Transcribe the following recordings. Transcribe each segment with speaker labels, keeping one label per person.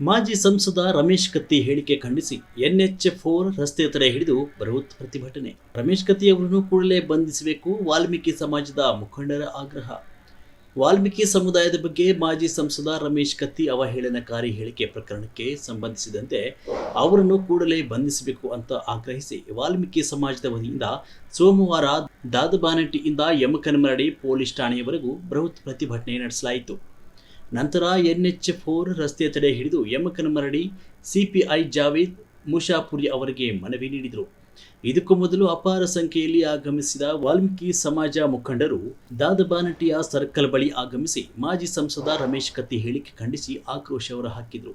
Speaker 1: ಮಾಜಿ ಸಂಸದ ರಮೇಶ್ ಕತ್ತಿ ಹೇಳಿಕೆ ಖಂಡಿಸಿ NH4 ರಸ್ತೆ ತಡೆ ಹಿಡಿದು ಬೃಹತ್ ಪ್ರತಿಭಟನೆ. ರಮೇಶ್ ಕತ್ತಿ ಅವರನ್ನು ಕೂಡಲೇ ಬಂಧಿಸಬೇಕು, ವಾಲ್ಮೀಕಿ ಸಮಾಜದ ಮುಖಂಡರ ಆಗ್ರಹ. ವಾಲ್ಮೀಕಿ ಸಮುದಾಯದ ಬಗ್ಗೆ ಮಾಜಿ ಸಂಸದ ರಮೇಶ್ ಕತ್ತಿ ಅವಹೇಳನಕಾರಿ ಹೇಳಿಕೆ ಪ್ರಕರಣಕ್ಕೆ ಸಂಬಂಧಿಸಿದಂತೆ ಅವರನ್ನು ಕೂಡಲೇ ಬಂಧಿಸಬೇಕು ಅಂತ ಆಗ್ರಹಿಸಿ ವಾಲ್ಮೀಕಿ ಸಮಾಜದ ವತಿಯಿಂದ ಸೋಮವಾರ ದಾದಬಾನಟ್ಟಿಯಿಂದ ಯಮಕನಮರಡಿ ಪೊಲೀಸ್ ಠಾಣೆಯವರೆಗೂ ಬೃಹತ್ ಪ್ರತಿಭಟನೆ ನಡೆಸಲಾಯಿತು. ನಂತರ NH4 ರಸ್ತೆ ತಡೆ ಹಿಡಿದು ಯಮಕನಮರಡಿ CPI ಜಾವೇದ್ ಮುಷಾಪುರಿ ಅವರಿಗೆ ಮನವಿ ನೀಡಿದರು. ಇದಕ್ಕೂ ಮೊದಲು ಅಪಾರ ಸಂಖ್ಯೆಯಲ್ಲಿ ಆಗಮಿಸಿದ ವಾಲ್ಮೀಕಿ ಸಮಾಜ ಮುಖಂಡರು ದಾದಬಾನಟ್ಟಿಯ ಸರ್ಕಲ್ ಬಳಿ ಆಗಮಿಸಿ ಮಾಜಿ ಸಂಸದ ರಮೇಶ್ ಕತ್ತಿ ಹೇಳಿಕೆ ಖಂಡಿಸಿ ಆಕ್ರೋಶ ಹೊರಹಾಕಿದರು.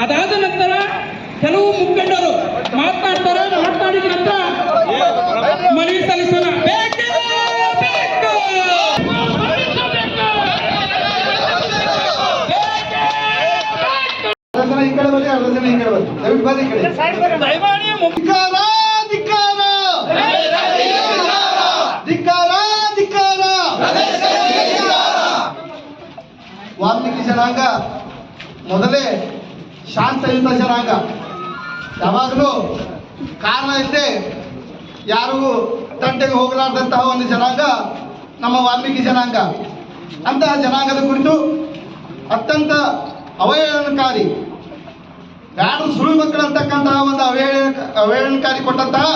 Speaker 2: ಅದಾದ ನಂತರ ಕೆಲವು ಮುಖಂಡರು ಮಾತನಾಡ್ತಾರೆ. ಮಾತನಾಡಿದ ನಂತರ ಮನವಿ ಸಲ್ಲಿಸೋಣ.
Speaker 3: ವಾಲ್ಮೀಕಿ ಜನಾಂಗ ಮೊದಲೇ ಶಾಂತಯುತ ಜನಾಂಗ, ಯಾವಾಗಲೂ ಕಾರಣ ಇಲ್ಲದೆ ಯಾರಿಗೂ ತಂಟೆಗೆ ಹೋಗಲಾರ್ದಂತಹ ಒಂದು ಜನಾಂಗ ನಮ್ಮ ವಾಲ್ಮೀಕಿ ಜನಾಂಗ. ಅಂತಹ ಜನಾಂಗದ ಕುರಿತು ಅತ್ಯಂತ ಅವಹೇಳನಕಾರಿ, ಯಾರು ಸುಳ್ಳು ಮಕ್ಕಳಂತಕ್ಕಂತಹ ಒಂದು ಅವಹೇಳನಕಾರಿ ಕೊಟ್ಟಂತಹ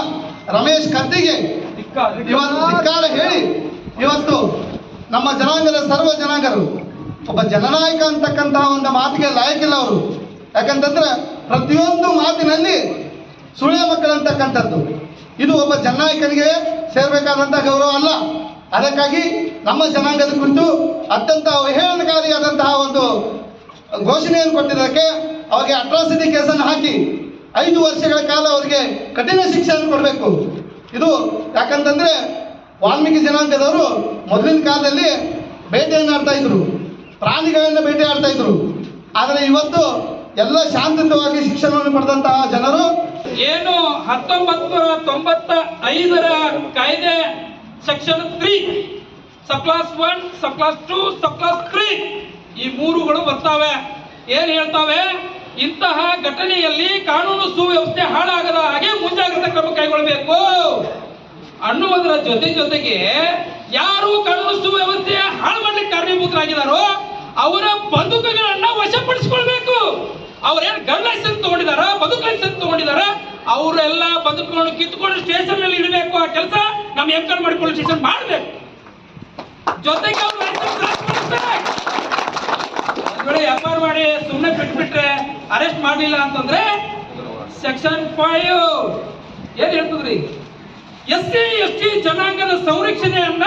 Speaker 3: ರಮೇಶ್ ಕತ್ತಿಗೆ ಇವತ್ತು ಧಿಕ್ಕಾರ ಹೇಳಿ ಇವತ್ತು ನಮ್ಮ ಜನಾಂಗದ ಸರ್ವ ಜನಾಂಗರು ಒಬ್ಬ ಜನನಾಯಕ ಅಂತಕ್ಕಂತಹ ಒಂದು ಮಾತಿಗೆ ಲಾಯಕ್ಕಿಲ್ಲ ಅವರು. ಯಾಕಂತಂದ್ರೆ ಪ್ರತಿಯೊಂದು ಮಾತಿನಲ್ಲಿ ಸುಳ್ಳೆ ಮಕ್ಕಳಂತಕ್ಕಂಥದ್ದು ಇದು ಒಬ್ಬ ಜನನಾಯಕನಿಗೆ ಸೇರಬೇಕಾದಂಥ ಗೌರವ ಅಲ್ಲ. ಅದಕ್ಕಾಗಿ ನಮ್ಮ ಜನಾಂಗದ ಕುರಿತು ಅತ್ಯಂತ ಅವಹೇಳನಕಾರಿಯಾದಂತಹ ಒಂದು ಘೋಷಣೆಯನ್ನು ಕೊಟ್ಟಿದ್ದಕ್ಕೆ ಅವರಿಗೆ ಅಟ್ರಾಸಿಟಿ ಕೇಸನ್ನು ಹಾಕಿ 5 ವರ್ಷಗಳ ಕಾಲ ಅವರಿಗೆ ಕಠಿಣ ಶಿಕ್ಷೆಯನ್ನು ಕೊಡಬೇಕು. ಇದು ಯಾಕಂತಂದ್ರೆ ವಾಲ್ಮೀಕಿ ಜನಾಂಗದವರು ಮೊದಲಿನ ಕಾಲದಲ್ಲಿ ಬೇಟೆಯನ್ನು ಆಡ್ತಾ ಇದ್ರು, ಪ್ರಾಣಿಗಳನ್ನು ಬೇಟೆ ಆಡ್ತಾ ಇದ್ರು. ಆದರೆ ಇವತ್ತು ಎಲ್ಲ ಶಾಂತಿಯುತವಾಗಿ ಶಿಕ್ಷಣವನ್ನು ಪಡೆದಂತಹ ಜನರು
Speaker 2: ಏನು 1995ರ ಕಾಯ್ದೆ ಸೆಕ್ಷನ್ 3 ಸಬ್ ಕ್ಲಾಸ್ 1, ಸಬ್ ಕ್ಲಾಸ್ 2, ಸಬ್ ಕ್ಲಾಸ್ 3 ಈ 3ಗಳು ಬರ್ತಾವೆ. ಏನು ಹೇಳ್ತಾವೆ? ಇಂತಹ ಘಟನೆಯಲ್ಲಿ ಕಾನೂನು ಸುವ್ಯವಸ್ಥೆ ಹಾಳಾಗದ ಹಾಗೆ ಮುಂಜಾಗ್ರತಾ ಕ್ರಮ ಕೈಗೊಳ್ಳಬೇಕು ಅನ್ನುವುದರ ಜೊತೆಗೆ ಯಾರು ಕಾನೂನು ಸುವ್ಯವಸ್ಥೆ ಹಾಳು ಮಾಡಲಿಕ್ಕೆ ಕಾರಣೀಭೂತರಾಗಿದ್ದಾರೋ ಅವರ ಬದುಕುಗಳನ್ನ ವಶಪಡಿಸಿಕೊಳ್ಬೇಕು. ಅವ್ರೇನು ಗನ್ ಲೈಸೆನ್ಸ್ ತಗೊಂಡಿದಾರ, ಬದುಕು ಲೈಸೆನ್ಸ್ ತಗೊಂಡಿದಾರ, ಅವರೆಲ್ಲ ಬದುಕುಗಳನ್ನು ಕಿತ್ತುಕೊಂಡು ಸ್ಟೇಷನ್ ನಲ್ಲಿ ಇಡಬೇಕು. ಆ ಕೆಲಸ ನಮ್ಮ ಎಂಕರ್ ಮಾಡಿ ಪೊಲೀಸ್ ಸ್ಟೇಷನ್ ಮಾಡಬೇಕು. ಜೊತೆಗೆ ಅವ್ರು FIR ಮಾಡಿ ಸುಮ್ಮನೆ ಬಿಟ್ಬಿಟ್ರೆ, ಅರೆಸ್ಟ್ ಮಾಡಲಿಲ್ಲ ಅಂತಂದ್ರೆ ಸೆಕ್ಷನ್ 5 ಏನ್ ಹೇಳ್ತದ್ರಿ? SC ST ಜನಾಂಗದ ಸಂರಕ್ಷಣೆಯನ್ನ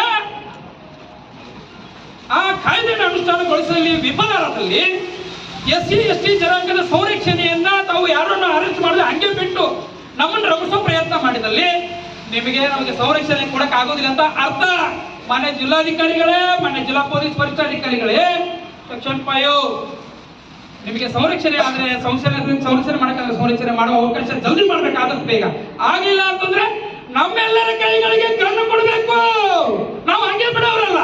Speaker 2: ಆ ಕಾಯ್ದೆಯನ್ನು ಅನುಷ್ಠಾನಗೊಳಿಸುವಲ್ಲಿ ವಿಫಲರಾದಲ್ಲಿ SC ST ಜನಾಂಗದ ಸಂರಕ್ಷಣೆಯನ್ನ ತಾವು ಯಾರನ್ನು ಅರೆಸ್ಟ್ ಮಾಡದೆ ಹಂಗೆ ಬಿಟ್ಟು ನಮ್ಮನ್ನು ರಕ್ಷಿಸೋ ಪ್ರಯತ್ನ ಮಾಡಿದಲ್ಲಿ ನಮಗೆ ಸಂರಕ್ಷಣೆ ಕೊಡಕ್ ಆಗೋದಿಲ್ಲ ಅಂತ ಅರ್ಥ. ಮಾನ್ಯ ಜಿಲ್ಲಾಧಿಕಾರಿಗಳೇ, ಮಾನ್ಯ ಜಿಲ್ಲಾ ಪೊಲೀಸ್ ವರಿಷ್ಠಾಧಿಕಾರಿಗಳೇ, ಸೆಕ್ಷನ್ 5 ನಿಮಗೆ ಸಂರಕ್ಷಣೆ ಆದ್ರೆ ಸಂರಕ್ಷಣೆ ಮಾಡಕ್ಕಾಗ ಸಂರಕ್ಷಣೆ ಮಾಡುವ ಅವಕಾಶ ಜಲ್ದಿ ಮಾಡ್ಬೇಕಾದದ್ದು ಬೇಗ. ಆಗಿಲ್ಲ ಅಂತಂದ್ರೆ ನಮ್ಮೆಲ್ಲರ ಕೈಗಳಿಗೆ ಕಣ್ಣು ಕೊಡಬೇಕು. ನಾವು ಹಂಗೆ ಬಿಡೋರಲ್ಲ.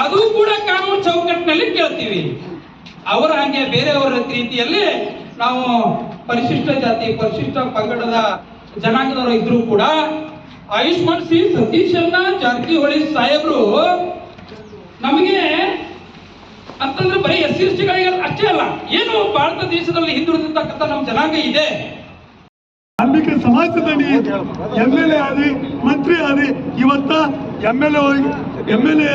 Speaker 2: ಅದು ಕೂಡ ಕಾನೂನು ಚೌಕಟ್ಟಿನಲ್ಲಿ ಕೇಳ್ತೀವಿ. ಅವರ ಹಾಗೆ ಬೇರೆಯವರ ರೀತಿಯಲ್ಲಿ ನಾವು ಪರಿಶಿಷ್ಟ ಜಾತಿ ಪರಿಶಿಷ್ಟ ಪಂಗಡದ ಜನಾಂಗದವರು ಇದ್ರೂ ಕೂಡ ಆಯುಷ್ಮಾನ್ ಸಿ ಸತೀಶಣ್ಣ ಜಾರಕಿಹೊಳಿ ಸಾಹೇಬ್ರು ನಮಗೆ ಅಂತಂದ್ರೆ ಬರೀ SC ಗಳಿಗೆ ಅಷ್ಟೇ ಅಲ್ಲ, ಏನು ಭಾರತ ದೇಶದಲ್ಲಿ ಹಿಂದುಳಿದಿರ್ತಕ್ಕಂಥ ನಮ್ಮ ಜನಾಂಗ ಇದೆ.
Speaker 4: ವಾಲ್ಮೀಕಿ ಸಮಾಜದಲ್ಲಿ MLA ಆದಿ, ಮಂತ್ರಿ ಆದಿ, ಇವತ್ತ MLA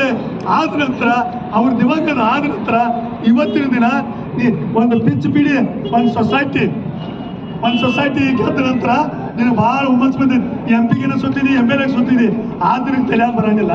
Speaker 4: ಆದ ನಂತರ ಅವ್ರ ದಿವಂಗತ ಆದ ನಂತರ ಇವತ್ತಿನ ದಿನ ಒಂದು ಪಿಚ್ ಬಿಡಿ ಒಂದು ಸೊಸೈಟಿ ಗೆದ್ದ ನಂತರ ನೀನು ಭಾಳ ಹುಮ್ಮಸ್ ಬಂದಿದ್ದು. MP ಸೊತ್ತಿದಿ, MLA ಸೊತ್ತಿದಿ, ಆದ್ರಿಂದ ತಲೆಯಾಗ ಬರಂಗಿಲ್ಲ.